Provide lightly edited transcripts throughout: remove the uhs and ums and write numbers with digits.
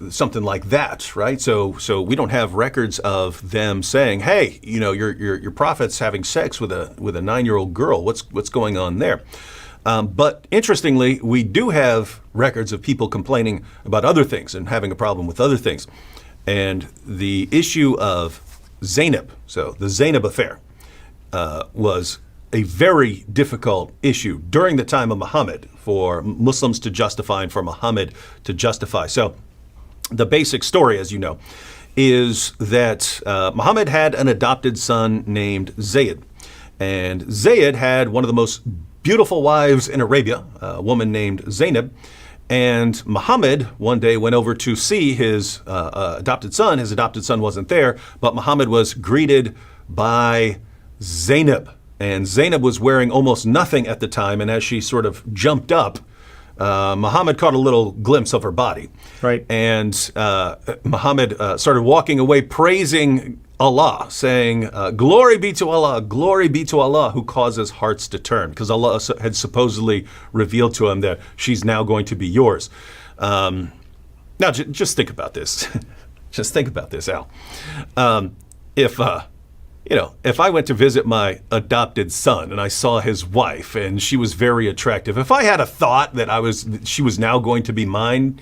something like that, right? So we don't have records of them saying, "Hey, your prophet's having sex with a 9-year-old girl. What's going on there?" But interestingly, we do have records of people complaining about other things and having a problem with other things. And the issue of Zainab, so the Zainab affair, was a very difficult issue during the time of Muhammad for Muslims to justify and for Muhammad to justify. So the basic story, as you know, is that Muhammad had an adopted son named Zayd. And Zayd had one of the most beautiful wives in Arabia, a woman named Zainab. And Muhammad one day went over to see his adopted son. His adopted son wasn't there, but Muhammad was greeted by Zainab. And Zainab was wearing almost nothing at the time. And as she sort of jumped up, Muhammad caught a little glimpse of her body. Right. And Muhammad started walking away praising Allah, saying, glory be to Allah who causes hearts to turn, because Allah had supposedly revealed to him that she's now going to be yours. Now, just think about this. Just think about this, Al. If I went to visit my adopted son and I saw his wife and she was very attractive, if I had a thought that she was now going to be mine,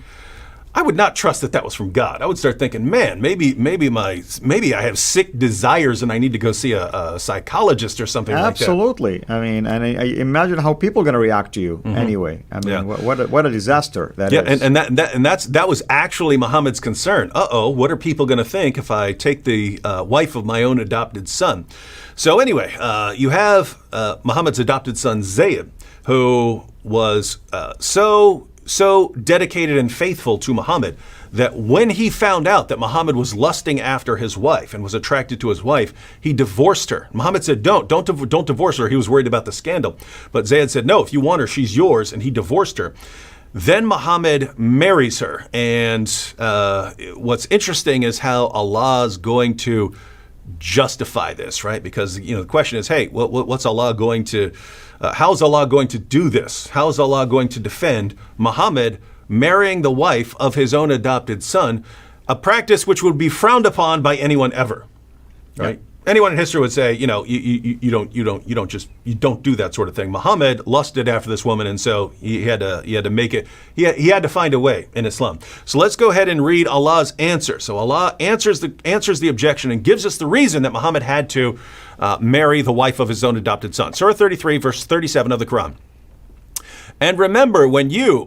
I would not trust that was from God. I would start thinking, man, maybe I have sick desires and I need to go see a psychologist or something like that. Absolutely. I mean, and I imagine how people are going to react to you anyway. I mean, what a disaster that is. And that was actually Muhammad's concern. What are people going to think if I take the wife of my own adopted son? So anyway, you have Muhammad's adopted son Zayd, who was so dedicated and faithful to Muhammad that when he found out that Muhammad was lusting after his wife and was attracted to his wife, he divorced her. Muhammad said, don't divorce her. He was worried about the scandal. But Zayd said, no, if you want her, she's yours. And he divorced her. Then Muhammad marries her. And what's interesting is how Allah's going to justify this, right? Because the question is, hey, what's Allah going to how's Allah going to do this? How is Allah going to defend Muhammad marrying the wife of his own adopted son, a practice which would be frowned upon by anyone ever, right? Yeah. Anyone in history would say, you don't do that sort of thing. Muhammad lusted after this woman, and so he had to make it. He had to find a way in Islam. So let's go ahead and read Allah's answer. So Allah answers the objection and gives us the reason that Muhammad had to marry the wife of his own adopted son. Surah 33, verse 37 of the Quran. And remember when you,